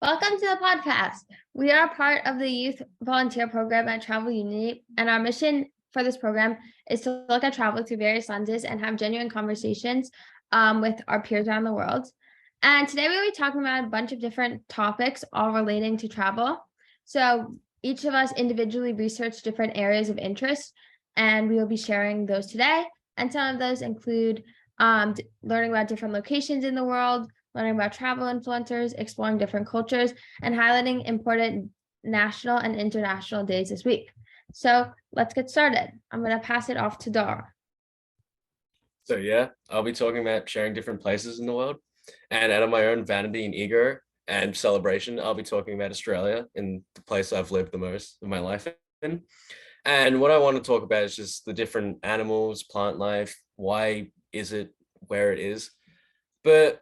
Welcome to the podcast. We are part of the Youth Volunteer Program at Travel Unity, and our mission for this program is to look at travel through various lenses and have genuine conversations with our peers around the world. And today we'll be talking about a bunch of different topics, all relating to travel. So each of us individually researched different areas of interest, and we will be sharing those today. And some of those include learning about different locations in the world, learning about travel influencers, exploring different cultures, and highlighting important national and international days this week. So let's get started. I'm going to pass it off to Dara. So yeah, I'll be talking about sharing different places in the world. And out of my own vanity and ego and celebration, I'll be talking about Australia and the place I've lived the most of my life in. And what I want to talk about is just the different animals, plant life, why is it where it is. But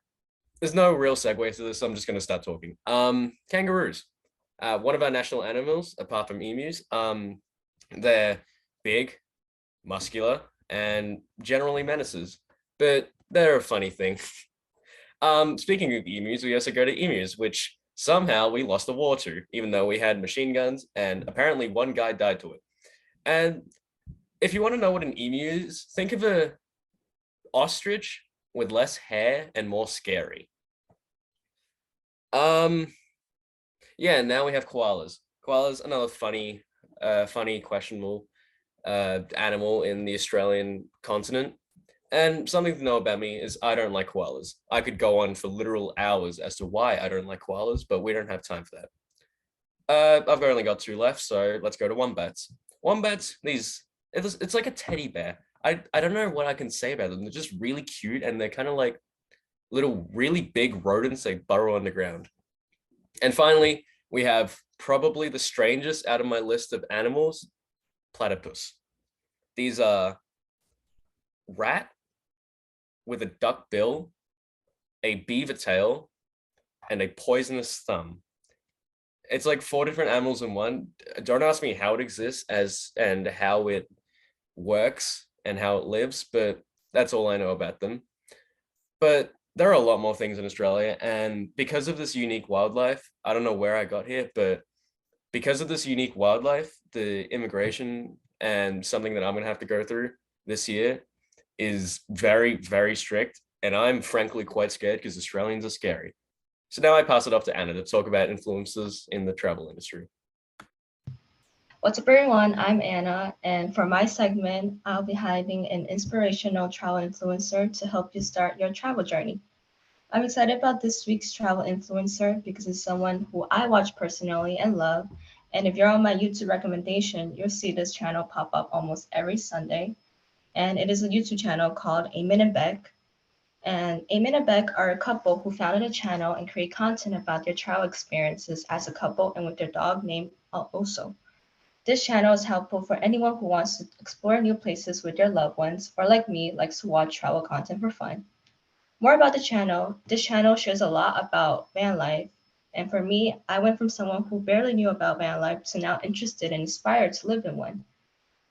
there's no real segue to this, so I'm just going to start talking. Kangaroos, one of our national animals, apart from emus. They're big, muscular, and generally menaces, but they're a funny thing. Speaking of emus, we also go to emus, which somehow we lost a war to, even though we had machine guns, and apparently one guy died to it. And if you want to know what an emu is, think of a ostrich with less hair and more scary. Yeah, now we have koalas. Koalas, another funny, questionable animal in the Australian continent. And something to know about me is I don't like koalas. I could go on for literal hours as to why I don't like koalas, but we don't have time for that. I've only got two left, so let's go to wombats. Wombats, it's like a teddy bear. I don't know what I can say about them. They're just really cute, and they're kind of like little really big rodents. They burrow underground. And finally, we have probably the strangest out of my list of animals, platypus. These are rat with a duck bill, a beaver tail, and a poisonous thumb. It's like four different animals in one. Don't ask me how it exists and how it works and how it lives, but that's all I know about them. But there are a lot more things in Australia, and because of this unique wildlife, I don't know where I got here, but because of this unique wildlife, the immigration and something that I'm gonna have to go through this year is very, very strict. And I'm frankly quite scared because Australians are scary. So now I pass it off to Anna to talk about influences in the travel industry. What's up, everyone? I'm Anna, and for my segment, I'll be highlighting an inspirational travel influencer to help you start your travel journey. I'm excited about this week's travel influencer because it's someone who I watch personally and love. And if you're on my YouTube recommendation, you'll see this channel pop up almost every Sunday. And it is a YouTube channel called Eamon and Beck. And Eamon and Beck are a couple who founded a channel and create content about their travel experiences as a couple and with their dog named Oso. This channel is helpful for anyone who wants to explore new places with their loved ones, or like me, likes to watch travel content for fun. More about the channel. This channel shares a lot about van life, and for me, I went from someone who barely knew about van life to now interested and inspired to live in one.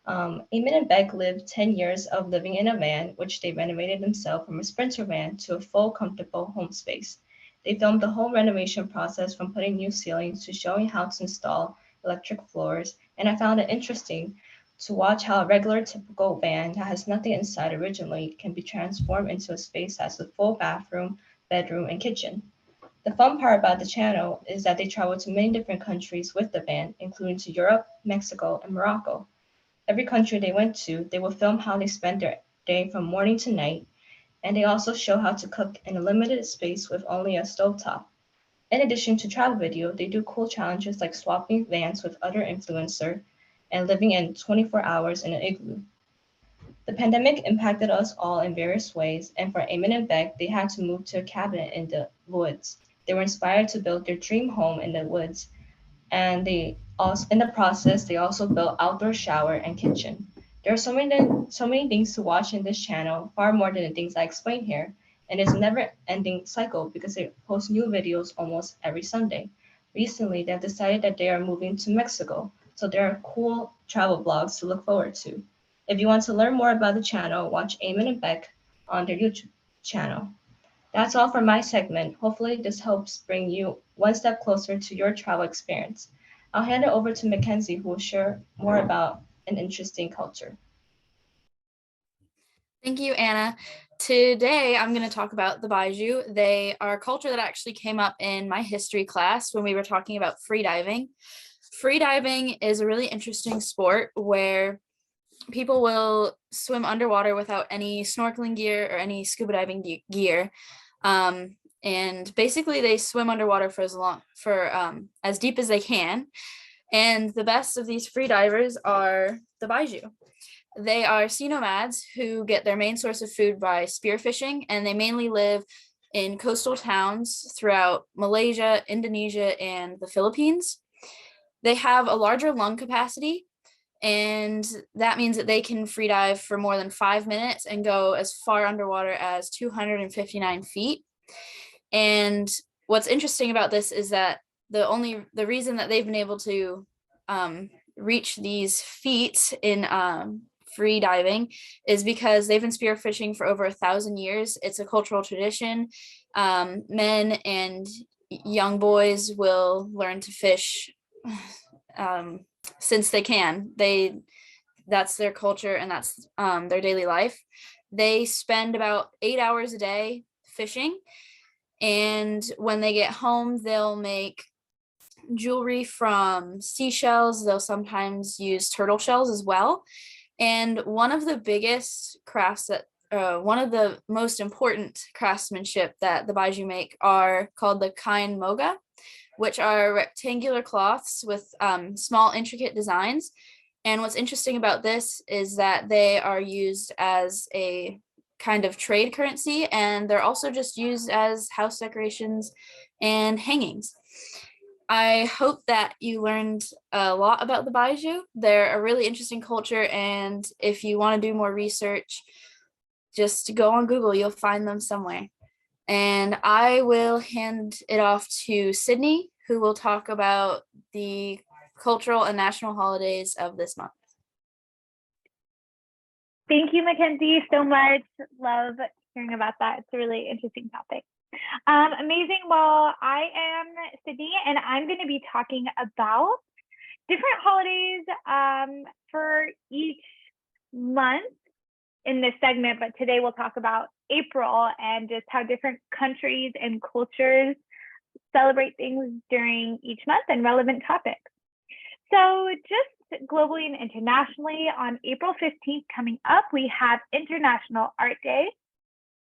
Eamon and Beck lived 10 years of living in a van, which they renovated themselves from a Sprinter van to a full, comfortable home space. They filmed the whole renovation process from putting new ceilings to showing how to install electric floors, and I found it interesting to watch how a regular typical van that has nothing inside originally can be transformed into a space that has a full bathroom, bedroom, and kitchen. The fun part about the channel is that they travel to many different countries with the van, including to Europe, Mexico, and Morocco. Every country they went to, they will film how they spent their day from morning to night, and they also show how to cook in a limited space with only a stovetop. In addition to travel video, they do cool challenges like swapping vans with other influencers and living in 24 hours in an igloo. The pandemic impacted us all in various ways, and for Eamon and Beck, they had to move to a cabin in the woods. They were inspired to build their dream home in the woods, and they also, in the process, they also built outdoor shower and kitchen. There are so many things to watch in this channel, far more than the things I explain here, and it's a never-ending cycle because they post new videos almost every Sunday. Recently, they've decided that they are moving to Mexico, so there are cool travel vlogs to look forward to. If you want to learn more about the channel, watch Eamon and Beck on their YouTube channel. That's all for my segment. Hopefully this helps bring you one step closer to your travel experience. I'll hand it over to Mackenzie, who will share more about an interesting culture. Thank you, Anna. Today, I'm going to talk about the Baiju. They are a culture that actually came up in my history class when we were talking about freediving. Freediving is a really interesting sport where people will swim underwater without any snorkeling gear or any scuba diving gear. And basically they swim underwater for as deep as they can. And the best of these freedivers are the Baiju. They are sea nomads who get their main source of food by spearfishing, and they mainly live in coastal towns throughout Malaysia, Indonesia, and the Philippines. They have a larger lung capacity, and that means that they can free dive for more than 5 minutes and go as far underwater as 259 feet. And what's interesting about this is that the reason that they've been able to reach these feats in free diving is because they've been spearfishing for over 1,000 years. It's a cultural tradition. Men and young boys will learn to fish since they can. That's their culture, and that's their daily life. They spend about 8 hours a day fishing, and when they get home, they'll make jewelry from seashells. They'll sometimes use turtle shells as well. And one of the biggest crafts that one of the most important craftsmanship that the Baiju make are called the kain moga, which are rectangular cloths with small intricate designs. And what's interesting about this is that they are used as a kind of trade currency, and they're also just used as house decorations and hangings. I hope that you learned a lot about the Baiju. They're a really interesting culture, and if you want to do more research, just go on Google, you'll find them somewhere. And I will hand it off to Sydney, who will talk about the cultural and national holidays of this month. Thank you, Mackenzie, so much. Love hearing about that. It's a really interesting topic. Amazing. Well, I am Sydney, and I'm going to be talking about different holidays for each month in this segment, but today we'll talk about April and just how different countries and cultures celebrate things during each month and relevant topics. So just globally and internationally, on April 15th coming up, we have International Art Day.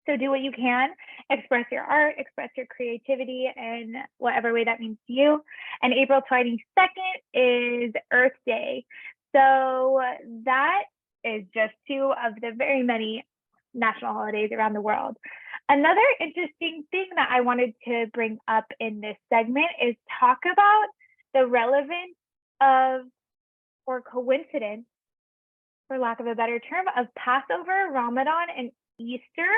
So do what you can, express your art, express your creativity in whatever way that means to you. And April 22nd is Earth Day. So that is just two of the very many national holidays around the world. Another interesting thing that I wanted to bring up in this segment is talk about the relevance of, or coincidence, for lack of a better term, of Passover, Ramadan, and Easter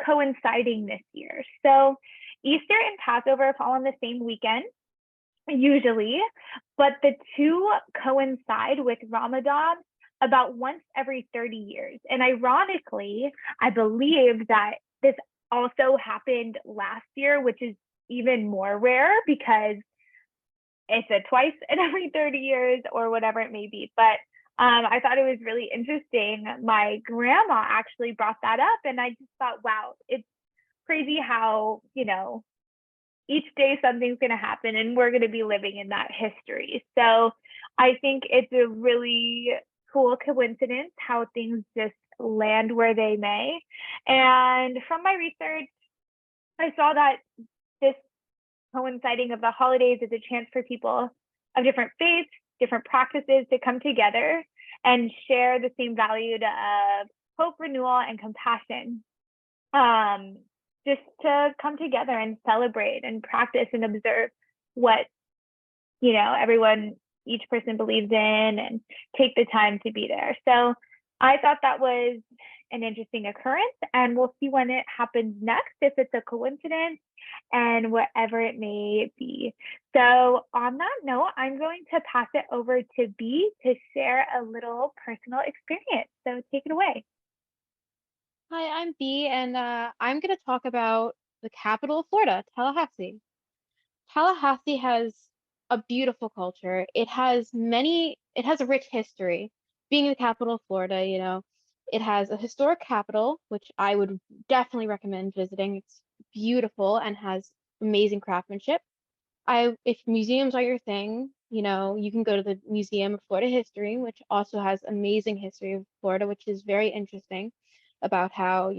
coinciding this year. So Easter and Passover fall on the same weekend, usually, but the two coincide with Ramadan about once every 30 years. And ironically, I believe that this also happened last year, which is even more rare because it's a twice in every 30 years or whatever it may be. But I thought it was really interesting. My grandma actually brought that up, and I just thought, wow, it's crazy how, you know, each day something's going to happen and we're going to be living in that history. So I think it's a really cool coincidence how things just land where they may. And from my research, I saw that this coinciding of the holidays is a chance for people of different faiths, different practices to come together and share the same value of hope, renewal, and compassion. Just to come together and celebrate and practice and observe what, you know, everyone, each person believes in, and take the time to be there. So I thought that was an interesting occurrence, and we'll see when it happens next, if it's a coincidence and whatever it may be. So on that note, I'm going to pass it over to B to share a little personal experience. So take it away. Hi, I'm B, and I'm going to talk about the capital of Florida, Tallahassee. Tallahassee has a beautiful culture. It has a rich history. Being the capital of Florida, it has a historic capital, which I would definitely recommend visiting. It's beautiful and has amazing craftsmanship. If museums are your thing, you can go to the Museum of Florida History, which also has amazing history of Florida, which is very interesting about how,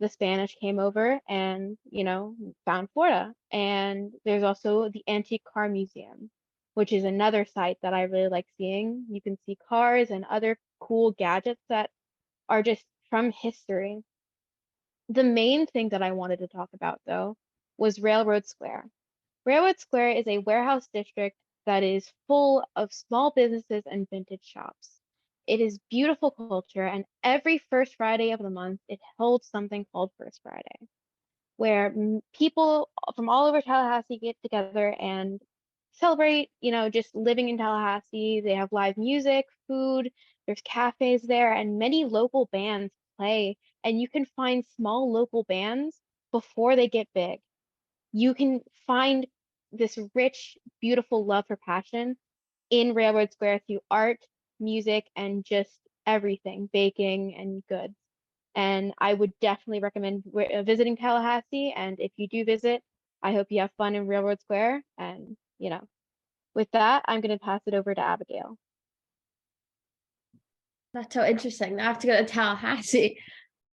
the Spanish came over and, found Florida. And there's also the Antique Car Museum, which is another site that I really like seeing. You can see cars and other cool gadgets that are just from history. The main thing that I wanted to talk about, though, was Railroad Square. Railroad Square is a warehouse district that is full of small businesses and vintage shops. It is beautiful culture, and every first Friday of the month, it holds something called First Friday, where people from all over Tallahassee get together and celebrate, just living in Tallahassee. They have live music, food, there's cafes there, and many local bands play. And you can find small local bands before they get big. You can find this rich, beautiful love for passion in Railroad Square through art, music, and just everything, baking and goods. And I would definitely recommend visiting Tallahassee. And if you do visit, I hope you have fun in Railroad Square. And, with that, I'm going to pass it over to Abigail. That's so interesting. Now I have to go to Tallahassee.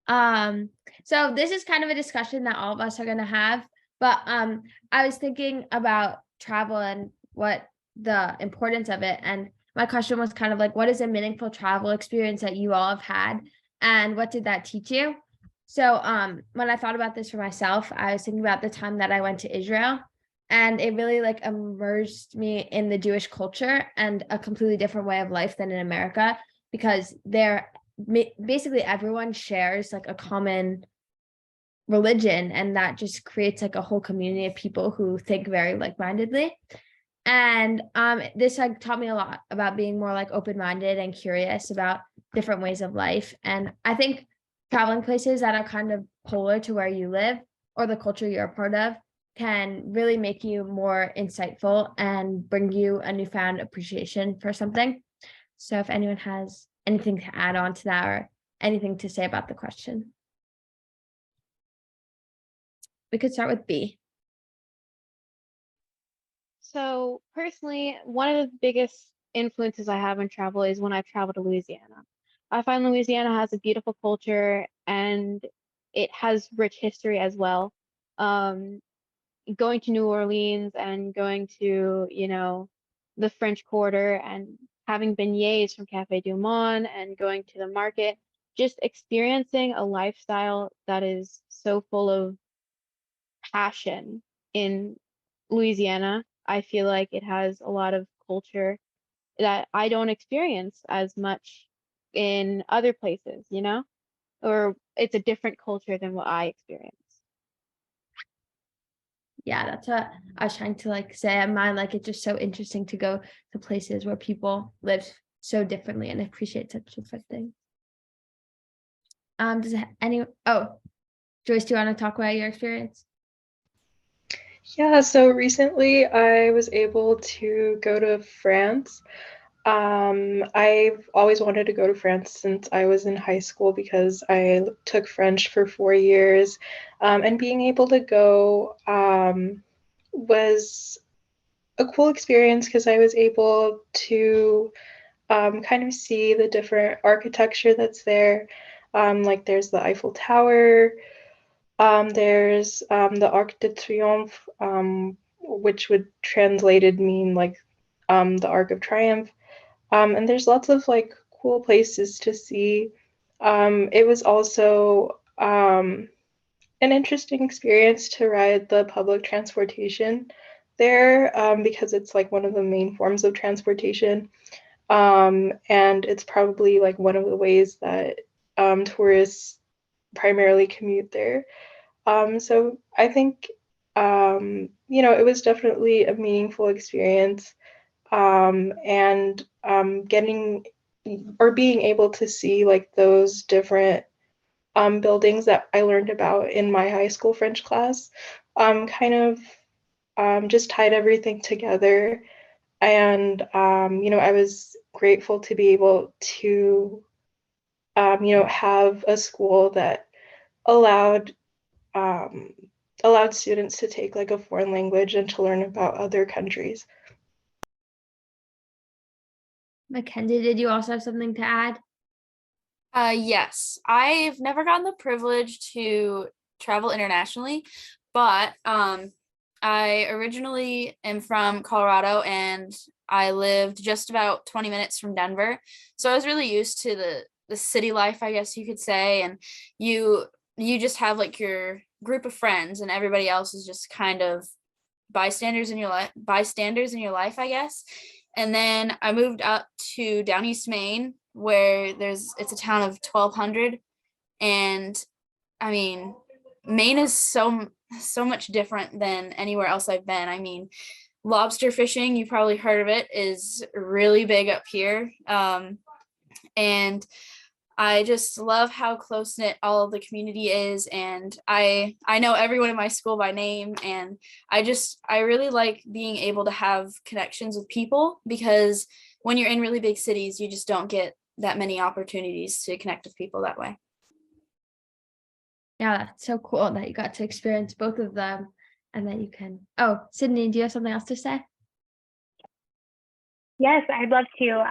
So this is kind of a discussion that all of us are going to have, but I was thinking about travel and what the importance of it. And my question was kind of like, what is a meaningful travel experience that you all have had? And what did that teach you? So when I thought about this for myself, I was thinking about the time that I went to Israel, and it really like immersed me in the Jewish culture and a completely different way of life than in America, because basically everyone shares like a common religion, and that just creates like a whole community of people who think very like-mindedly. And this like taught me a lot about being more like open-minded and curious about different ways of life. And I think traveling places that are kind of polar to where you live or the culture you're a part of can really make you more insightful and bring you a newfound appreciation for something. So if anyone has anything to add on to that or anything to say about the question, we could start with B. So personally, one of the biggest influences I have in travel is when I've traveled to Louisiana. I find Louisiana has a beautiful culture and it has rich history as well. Going to New Orleans and going to, the French Quarter and having beignets from Cafe Du Monde and going to the market, just experiencing a lifestyle that is so full of passion in Louisiana. I feel like it has a lot of culture that I don't experience as much in other places, or it's a different culture than what I experience. Yeah, that's what I was trying to like say in mine. Like, it's just so interesting to go to places where people live so differently and appreciate such different things. Joyce, do you want to talk about your experience? Yeah, so recently I was able to go to France. I've always wanted to go to France since I was in high school because I took French for 4 years. And being able to go was a cool experience because I was able to kind of see the different architecture that's there. Like there's the Eiffel Tower. There's the Arc de Triomphe, which would translated mean like the Arc of Triumph. And there's lots of like cool places to see. It was also an interesting experience to ride the public transportation there because it's like one of the main forms of transportation. And it's probably like one of the ways that tourists primarily commute there. So I think, it was definitely a meaningful experience. And getting or being able to see like those different buildings that I learned about in my high school French class, kind of just tied everything together. And, I was grateful to be able to, have a school that allowed allowed students to take like a foreign language and to learn about other countries. Mackenzie, did you also have something to add? Yes, I've never gotten the privilege to travel internationally, but I originally am from Colorado and I lived just about 20 minutes from Denver. So I was really used to the city life, I guess you could say, and you just have like your group of friends and everybody else is just kind of bystanders in your life, I guess. And then I moved up to down East Maine where it's a town of 1,200, and I mean Maine is so much different than anywhere else I've been. I mean, lobster fishing, you probably heard of it, is really big up here. And I just love how close-knit all of the community is, and I know everyone in my school by name, and I really like being able to have connections with people, because when you're in really big cities, you just don't get that many opportunities to connect with people that way. Yeah, that's so cool that you got to experience both of them and that you can. Oh, Sydney, do you have something else to say? Yes, I'd love to.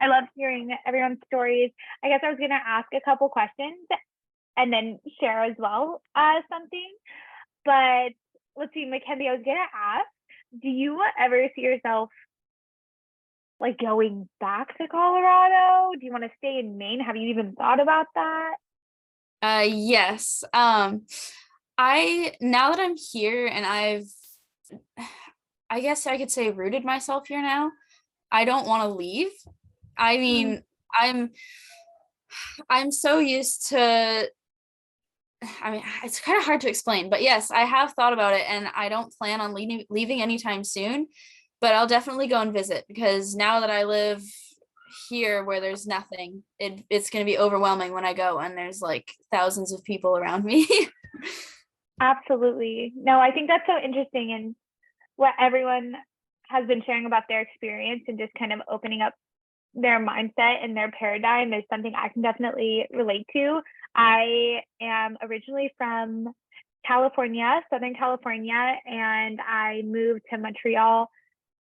I love hearing everyone's stories. I guess I was going to ask a couple questions and then share as well something. But let's see, Mackenzie, I was going to ask, do you ever see yourself like going back to Colorado? Do you want to stay in Maine? Have you even thought about that? Yes. Now that I'm here and I guess I could say rooted myself here now, I don't want to leave. I mean, I'm so used to, I mean, it's kind of hard to explain, but yes, I have thought about it and I don't plan on leaving anytime soon, but I'll definitely go and visit, because now that I live here where there's nothing, it's going to be overwhelming when I go and there's like thousands of people around me. Absolutely. No, I think that's so interesting, and what everyone has been sharing about their experience and just kind of opening up their mindset and their paradigm is something I can definitely relate to. I am originally from California, Southern California, and I moved to Montreal,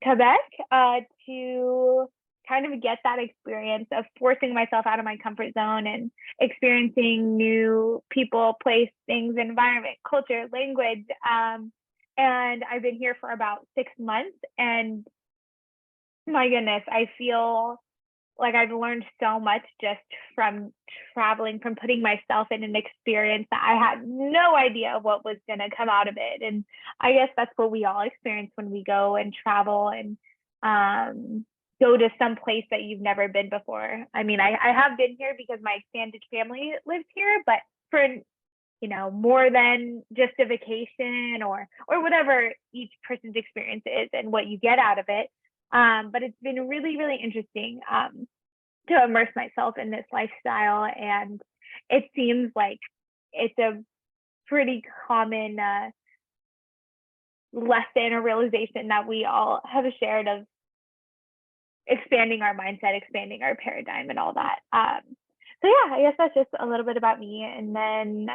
Quebec, to kind of get that experience of forcing myself out of my comfort zone and experiencing new people, place, things, environment, culture, language. And I've been here for about 6 months, and my goodness, I feel like I've learned so much just from traveling, from putting myself in an experience that I had no idea what was going to come out of it. And I guess that's what we all experience when we go and travel and go to some place that you've never been before. I mean, I have been here because my extended family lives here, but for more than just a vacation or whatever each person's experience is and what you get out of it. But it's been really, really interesting to immerse myself in this lifestyle. And it seems like it's a pretty common lesson or realization that we all have shared of expanding our mindset, expanding our paradigm and all that. So yeah, I guess that's just a little bit about me. And then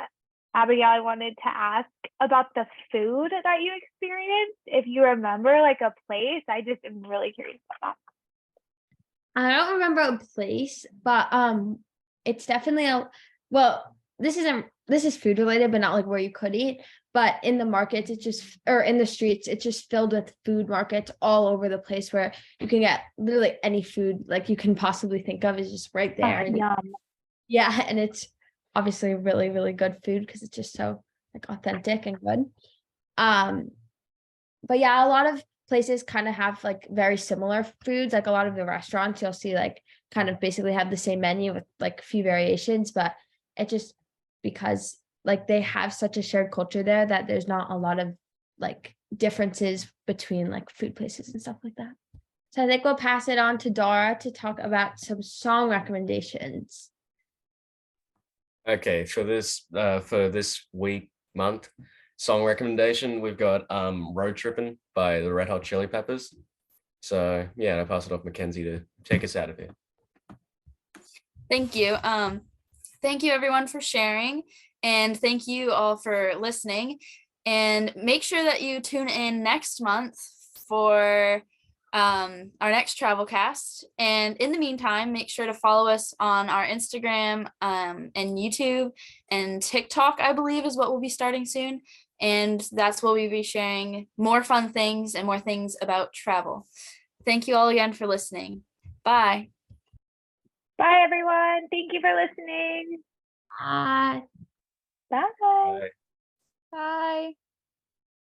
Abigail, I wanted to ask about the food that you experienced. If you remember like a place, I just am really curious about that. I don't remember a place, but it's definitely this is food related, but not like where you could eat. But in the markets, or in the streets, it's just filled with food markets all over the place where you can get literally any food like you can possibly think of is just right there. Yum. Yeah, and it's obviously really, really good food because it's just so like authentic and good. But yeah, a lot of places kind of have like very similar foods. Like a lot of the restaurants you'll see like kind of basically have the same menu with like a few variations, but it just because like they have such a shared culture there that there's not a lot of like differences between like food places and stuff like that. So I think we'll pass it on to Dara to talk about some song recommendations. Okay, for this month, song recommendation, we've got Road Trippin' by the Red Hot Chili Peppers. So yeah, I'll pass it off Mackenzie to take us out of here. Thank you. Thank you everyone for sharing, and thank you all for listening. And make sure that you tune in next month for our next travel cast. And in the meantime, make sure to follow us on our Instagram and YouTube and TikTok, I believe is what we'll be starting soon. And that's where we'll be sharing more fun things and more things about travel. Thank you all again for listening. Bye. Bye, everyone. Thank you for listening. Bye. Bye. Bye. Bye.